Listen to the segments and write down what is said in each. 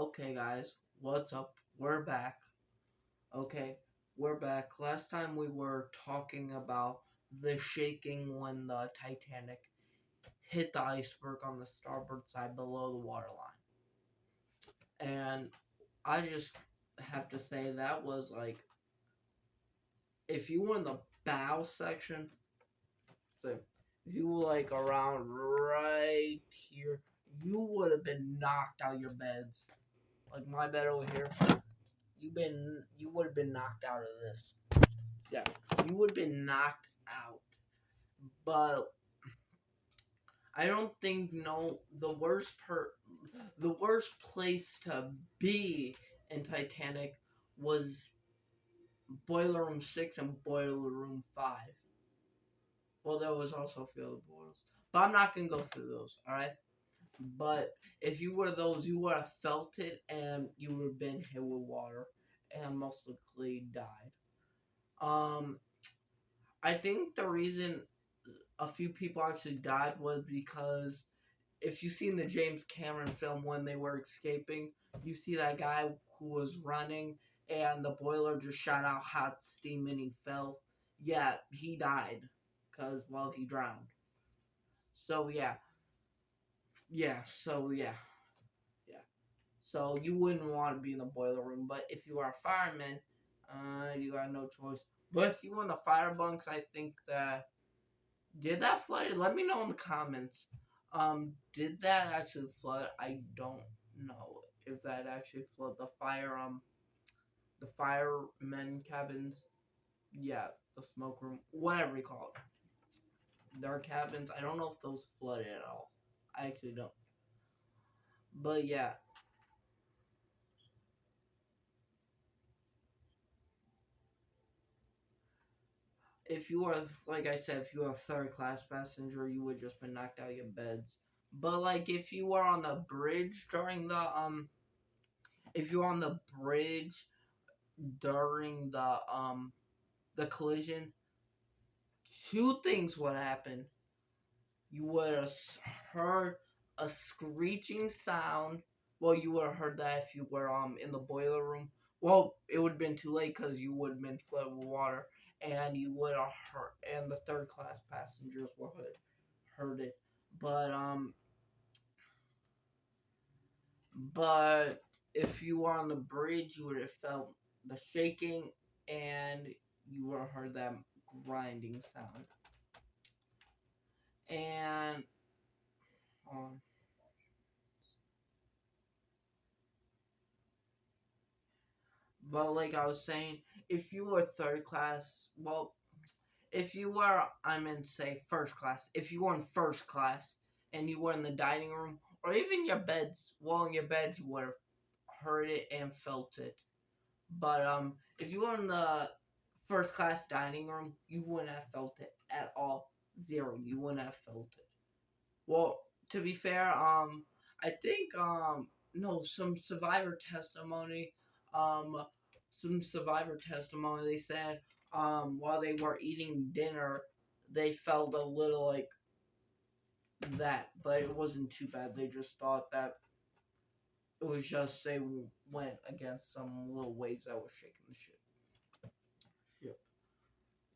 Okay, guys, what's up? We're back. Okay, we're back. Last time we were talking about the shaking when the Titanic hit the iceberg on the starboard side below the waterline. And I just have to say that was like, if you were in the bow section, so if you were like around right here, you would have been knocked out of your beds. Like my bed over here, you would have been knocked out of this. Yeah, you would have been knocked out. But I don't think the worst place to be in Titanic was Boiler Room 6 and Boiler Room 5. Well, there was also a few other boilers. But I'm not gonna go through those, alright? But if you were those, you would have felt it and you would have been hit with water and most likely died. Um I think the reason a few people actually died was because if you seen the James Cameron film when they were escaping, you see that guy who was running and the boiler just shot out hot steam and he fell. Yeah, he died because well he drowned. So yeah. Yeah. So you wouldn't want to be in the boiler room, but if you are a fireman, you got no choice. But if you were in the fire bunks, I think that did that flood? Let me know in the comments. Did that actually flood? I don't know if that actually flooded the firemen cabins. Yeah, the smoke room, whatever you call it. Their cabins. I don't know if those flooded at all. I actually don't. But yeah, if you were like I said, if you were a third class passenger, you would just been knocked out of your beds. But like if you were on the bridge during if you were on the bridge during the collision, two things would happen. You would have heard a screeching sound. Well, you would have heard that if you were in the boiler room. Well, it would have been too late because you would have been flooded with water, and you would have heard, and the third class passengers would have heard it. But but if you were on the bridge, you would have felt the shaking, and you would have heard that grinding sound. And um, but like I was saying, if you were third class, well, if you were, I meant say first class. If you were in first class and you were in the dining room or even your beds, well, in your beds, you would have heard it and felt it. But if you were in the first class dining room, you wouldn't have felt it at all. Zero. You wouldn't have felt it. Well, to be fair, I think no, um, some survivor testimony. They said while they were eating dinner, they felt a little like that, but it wasn't too bad. They just thought that it was just they went against some little waves that were shaking the ship. Yep.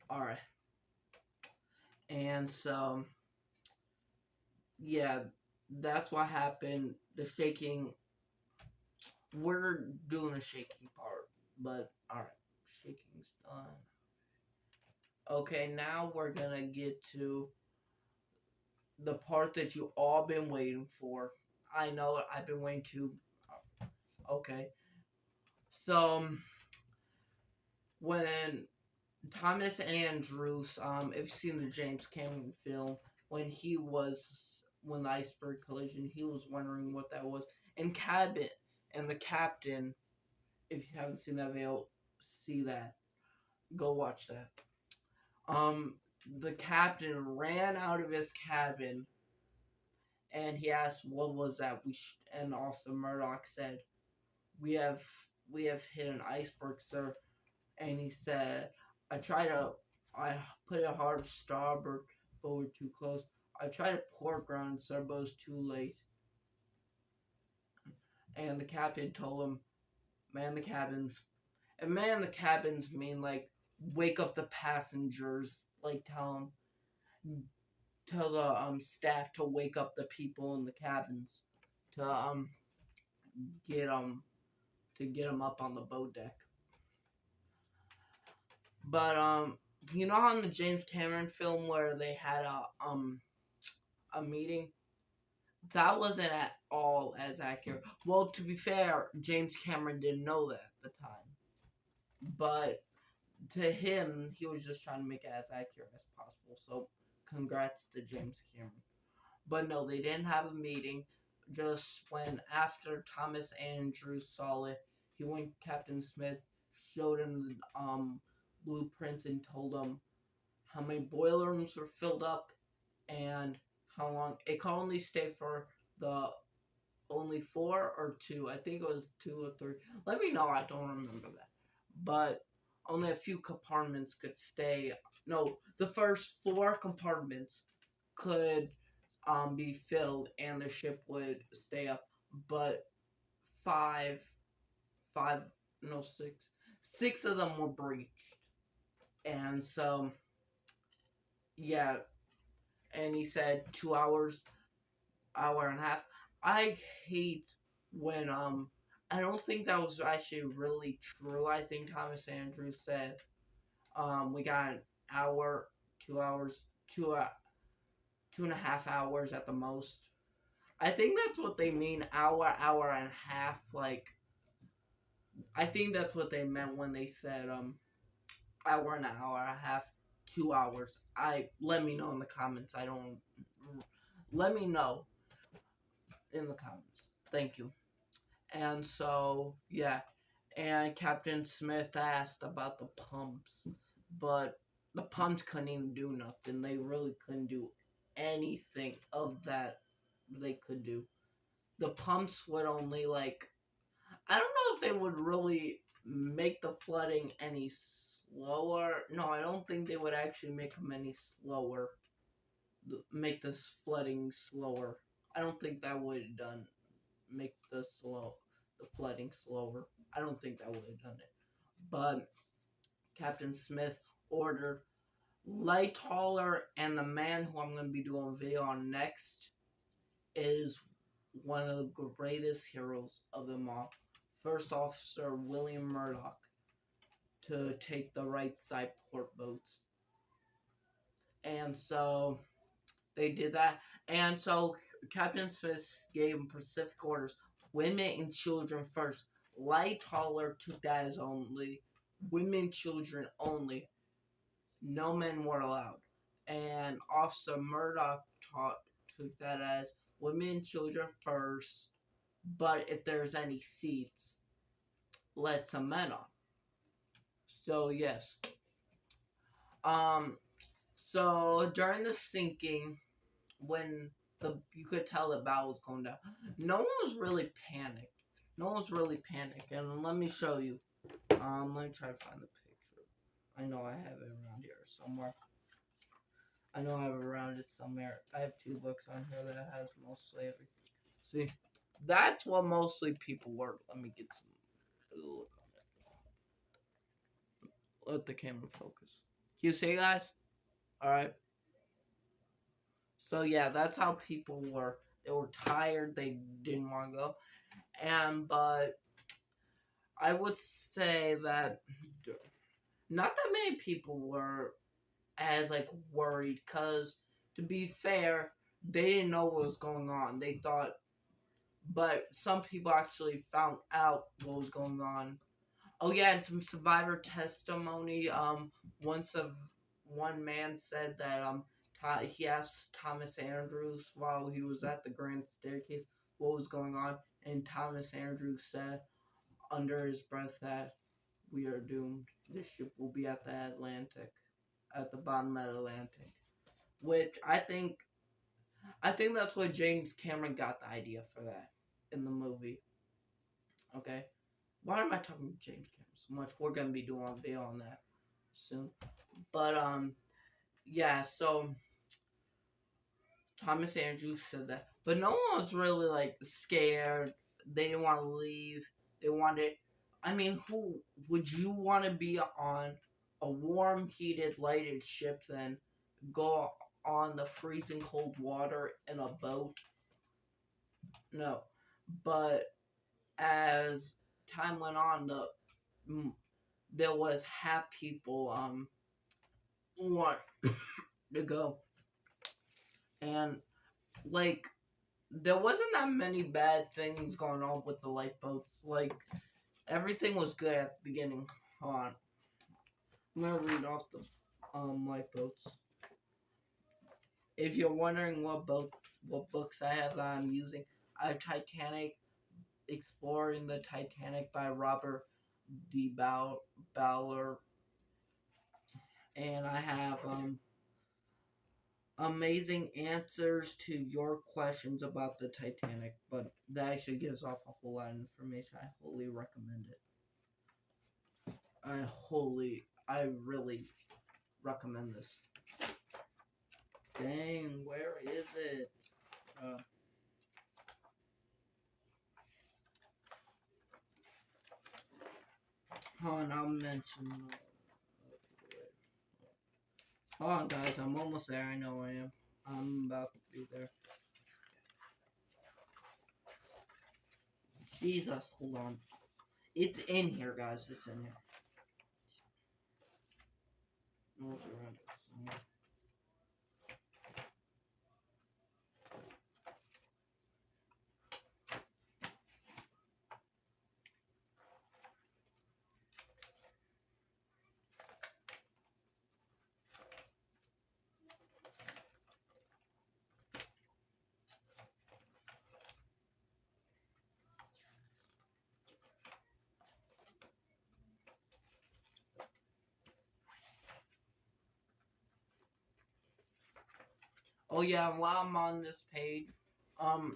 All right, and so yeah, that's what happened. The shaking we're doing the shaking part, but alright, shaking's done. Okay, now we're gonna get to the part that you all been waiting for. I know I've been waiting to. Okay, so when Thomas Andrews, if you've seen the James Cameron film, when the iceberg collision, he was wondering what that was. And the captain, if you haven't seen that video, see that. Go watch that. Um, the captain ran out of his cabin and he asked, "What was that?" And Officer Murdoch said, "We have we have hit an iceberg, sir." And he said, I put it hard starboard, but we're too close. I tried to port ground, sir, but it was too late." and the captain told him, "Man the cabins." And man the cabins mean like wake up the passengers, like tell the staff to wake up the people in the cabins to get get them up on the boat deck. But you know how in the James Cameron film where they had a meeting, that wasn't at all as accurate. Well, to be fair, James Cameron didn't know that at the time, but to him, he was just trying to make it as accurate as possible. So, congrats to James Cameron. But no, they didn't have a meeting. Just when after Thomas Andrews saw it, he went to Captain Smith, showed him blueprints, and told him how many boiler rooms were filled up and how long it could only stay for the only 4 or 2. I think it was 2 or 3. Let me know. I don't remember that. But only a few compartments could stay. No, the first 4 compartments could be filled and the ship would stay up. But five, five, no, six of them were breached. And so, yeah. And he said 2 hours, hour and a half. I hate when I don't think that was actually really true. I think Thomas Andrews said we got an hour, 2 hours, 2.5 hours at the most. I think that's what they mean, hour, hour and a half. Like I think that's what they meant when they said hour and an hour and a half, 2 hours. I let me know in the comments. I don't let me know in the comments. Thank you. And so, yeah. And Captain Smith asked about the pumps, but the pumps couldn't even do nothing. They really couldn't do anything of that they could do. The pumps would only, like, I don't know if they would really make the flooding any slower. No, I don't think they would actually make them any slower. Make this flooding slower. I don't think that would have done make the flooding slower. I don't think that would have done it. But Captain Smith ordered Lighthauler, and the man who I'm going to be doing a video on next is one of the greatest heroes of them all. First Officer William Murdoch to take the right side port boats. And so they did that. And so Captain Smith gave him specific orders. Women and children first. Lighthauler took that as only women, children only. No men were allowed. And Officer Murdoch took that as women, children first. But if there's any seats, let some men on. So yes. So during the sinking, when you could tell the bow was going down, no one was really panicked. No one was really panicked. And let me show you. Let me try to find the picture. I know I have it around here somewhere. I know I have it around it somewhere. I have 2 books on here that has mostly everything. See, that's what mostly people were. Let me get some look on it. Let the camera focus. Can you see, guys? All right. So yeah, that's how people were. They were tired. They didn't want to go. But I would say that not that many people were as like worried, because to be fair, they didn't know what was going on. They thought, but some people actually found out what was going on. Oh yeah, and some survivor testimony. One man said that he asked Thomas Andrews while he was at the grand staircase what was going on, and Thomas Andrews said under his breath that we are doomed. This ship will be at the Atlantic, at the bottom of the Atlantic. Which I think that's what James Cameron got the idea for that in the movie. Okay, why am I talking to James Cameron so much? We're gonna be doing a video on that soon. But yeah. So Thomas Andrews said that, but no one was really like scared they didn't want to leave. They wanted. I mean, who would you want to be on a warm, heated, lighted ship than go on the freezing cold water in a boat? No, but as time went on, mm, there was half people want to go, and like there wasn't that many bad things going on with the lifeboats. Like everything was good at the beginning. Hold on, I'm gonna read off the lifeboats. If you're wondering what books I have that I'm using, I have Titanic, Exploring the Titanic by Robert D. Ballard, and I have amazing answers to your questions about the Titanic, but that actually gives off a whole lot of information. I wholly recommend it. I really recommend this. Dang, where is it? Uh, Hold on, I'll mention. Hold on, guys, I'm almost there. I know I am. I'm about to be there. Jesus, hold on. It's in here, guys. It's in here. Oh yeah, while I'm on this page, um,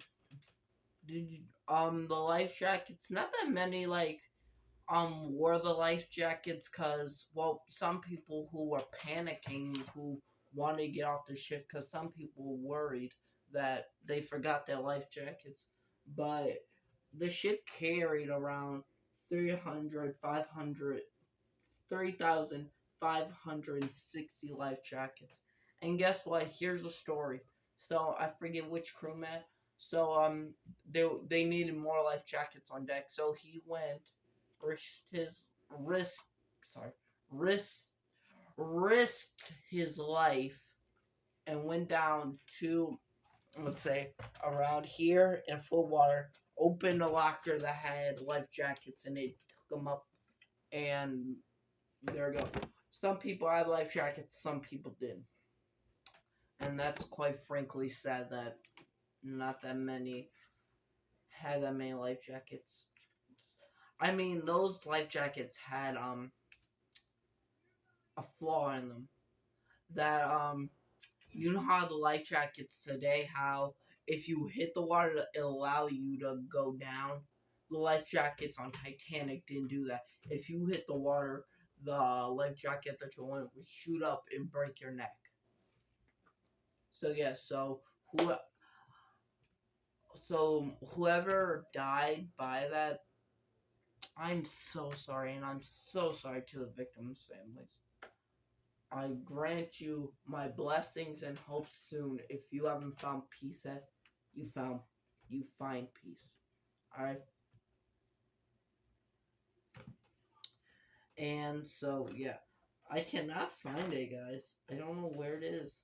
the life jackets? Not that many wore the life jackets because well, some people who were panicking who wanted to get off the ship because some people were worried that they forgot their life jackets, but the ship carried around 300, 500, 3,560 life jackets. And guess what? Here's a story. So I forget which crewman. So they needed more life jackets on deck. So he went risked his risk sorry risk risked his life and went down to let's say around here in full water. Opened a locker that had life jackets and it took them up and there we go. Some people had life jackets, some people didn't. And that's quite frankly sad that not that many had that many life jackets. I mean, those life jackets had a flaw in them. That you know how the life jackets today, how if you hit the water, it'll allow you to go down. The life jackets on Titanic didn't do that. If you hit the water, the life jacket that you're in would shoot up and break your neck. So yeah, who whoever died by that, I'm so sorry, and I'm so sorry to the victims' families. I grant you my blessings and hope soon. If you haven't found peace yet, you find peace. Alright? And so yeah. I cannot find it, guys. I don't know where it is.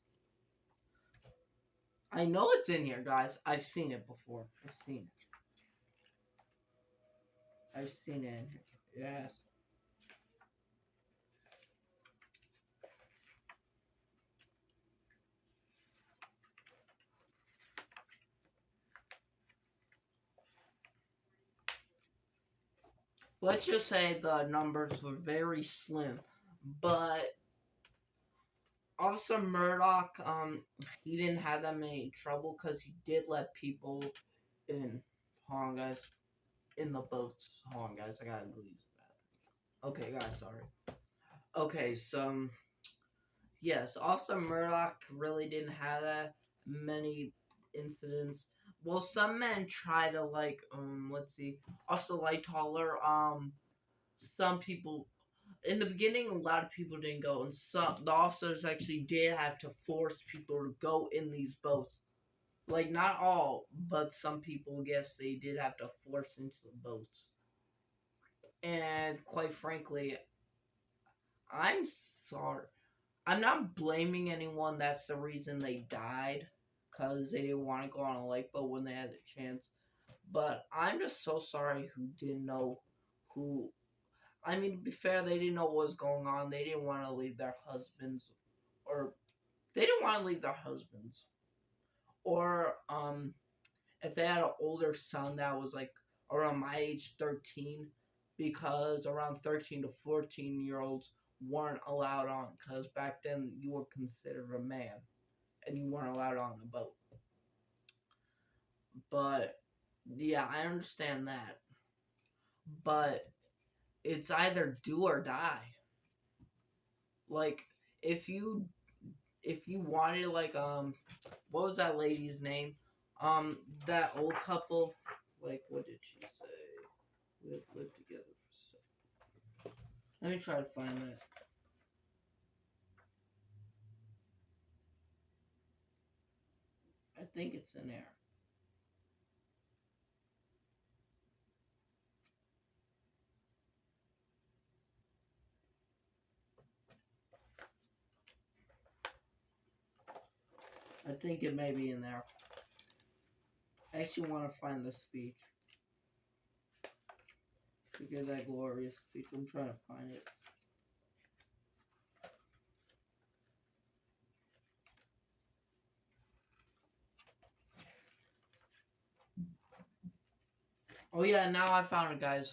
I know it's in here, guys. I've seen it before. I've seen it in here. Yes. Let's just say the numbers were very slim. But Officer Murdoch, he didn't have that many trouble because he did let people in. Hold on, guys. In the boats. Hold on, guys. I gotta leave. Okay, guys. Sorry. Okay, so yes, Officer Murdoch really didn't have that many incidents, well, some men try to like let's see, also light taller. Some people in the beginning, a lot of people didn't go, and some the officers actually did have to force people to go in these boats. Like not all, but some people, yes, they did have to force into the boats. And quite frankly, I'm sorry. I'm not blaming anyone. That's the reason they died, because they didn't want to go on a lifeboat when they had the chance. But I'm just so sorry who didn't know who. I mean, to be fair, they didn't know what was going on. They didn't want to leave their husbands, or they didn't want to leave their husbands, or if they had an older son that was like around my age, 13, because around 13 to 14-year-olds weren't allowed on, because back then you were considered a man and you weren't allowed on a boat. But yeah, I understand that. But it's either do or die. Like if you wanted like what was that lady's name? That old couple, like what did she say? We have lived together for so. Let me try to find that. I think it's in there. I think it may be in there. I actually want to find the speech. To give that glorious speech. I'm trying to find it. Oh yeah, now I found it, guys.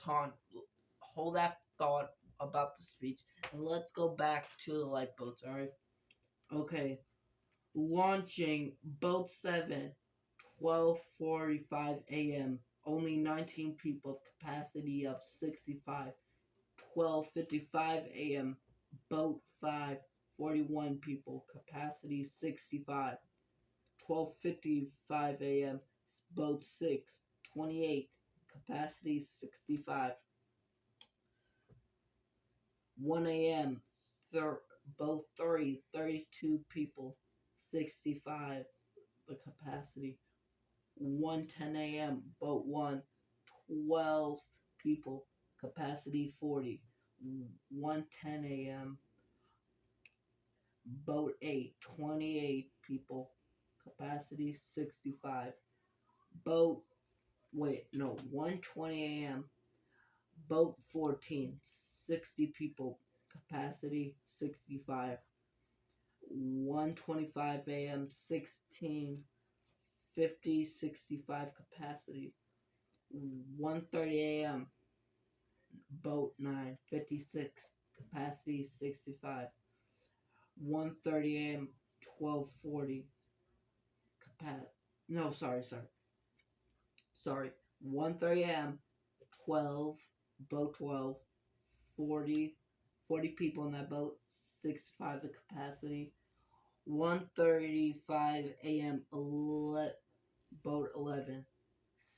Hold that thought about the speech, and let's go back to the lifeboats. All right. Okay. Launching boat 7, 12:45 a.m. Only 19 people, capacity of 65. 12:55 a.m. Boat 5, 41 people, capacity 65. 12:55 a.m. Boat 6, 28, capacity 65. 1 a.m. Boat 3, 32 people, 65 the capacity. 1:10 a.m. Boat 1, 12 people, capacity 40. 1:10 a.m. Boat 8, 28 people, capacity 65. Boat, wait, no, 1:20 a.m. Boat 14, 60 people, capacity 65. 1:25 a.m. 16, 50, 65 capacity. 1:30 a.m. Boat 9, 56 capacity 65. 1:30 a.m. 12:40 capacity. No, sorry. 1:30 a.m. 12 boat 12 40 40 people in that boat, 65 the capacity. 1:35 a.m. Boat 11,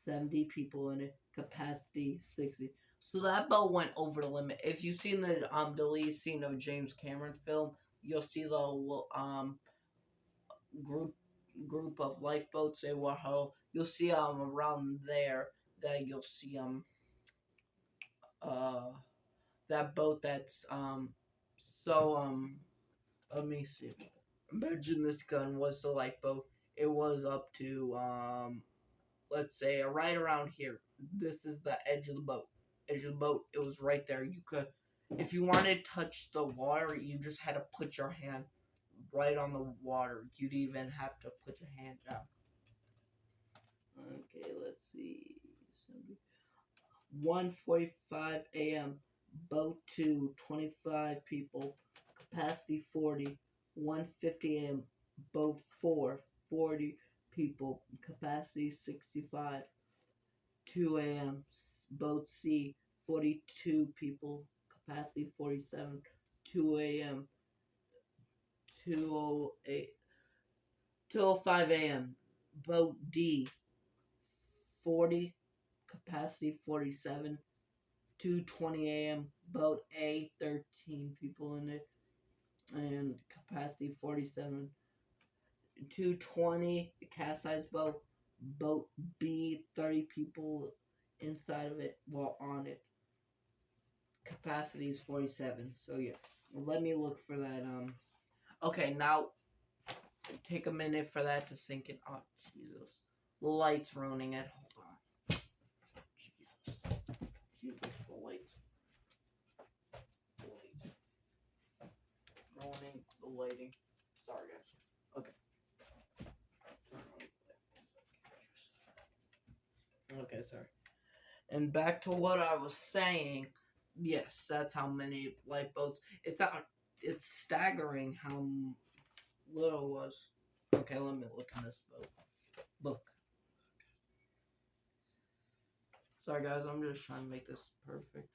70 people in it, capacity 60. So that boat went over the limit. If you've seen the lead scene of James Cameron film, you'll see the group of lifeboats. They were how you'll see around there that you'll see uh that boat that's so let me see. Imagine this gun was the lifeboat. It was up to let's say right around here. This is the edge of the boat. Edge of the boat. It was right there. You could, if you wanted to touch the water, you just had to put your hand right on the water. You'd even have to put your hand down. Okay, let's see. 1:45 a.m. Boat 2, 25 people, capacity 40. 1:50 a.m. Boat 4, 40 people, capacity 65. 2 a.m. Boat C, 42 people, capacity 47. 2 a.m. 2:08 2:05 a.m. Boat D, 40, capacity 47. 2:20 a.m. Boat A, 13 people in it, and capacity 47. 2:20 cat size boat. Boat B, 30 people inside of it while on it. Capacity is 47. So yeah, let me look for that. Okay, now take a minute for that to sink in. Oh Jesus, the light's ruining it. Hold on. Jesus, Jesus, the lights, ruining the lighting. Sorry guys. Okay. Okay, sorry. And back to what I was saying. Yes, that's how many lifeboats. It's staggering how little it was. Okay, let me look in this book. Sorry guys, I'm just trying to make this perfect.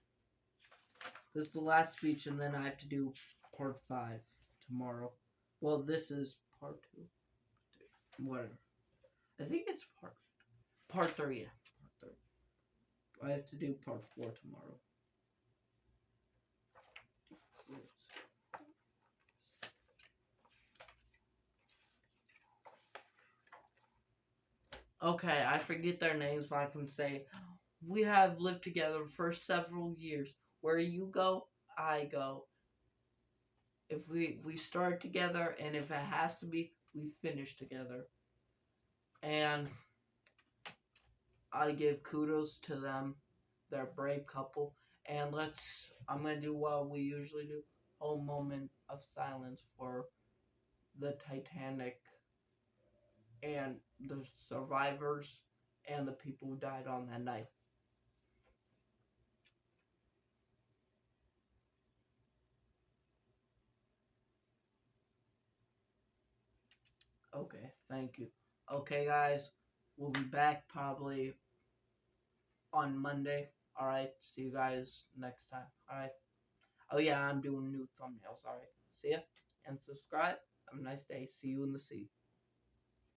This is the last speech, and then I have to do part 5 tomorrow. Well, this is part 2. Whatever. I think it's part 3. Yeah, part 3. I have to do part 4 tomorrow. Okay, I forget their names, but I can say we have lived together for several years. Where you go, I go. If we start together, and if it has to be, we finish together. And I give kudos to them. They're a brave couple. And I'm gonna do what we usually do. A moment of silence for the Titanic and the survivors and the people who died on that night. Okay, thank you. Okay, guys, we'll be back probably on Monday. All right, see you guys next time. All right. Oh yeah, I'm doing new thumbnails. All right, see ya and subscribe. Have a nice day. See you in the sea.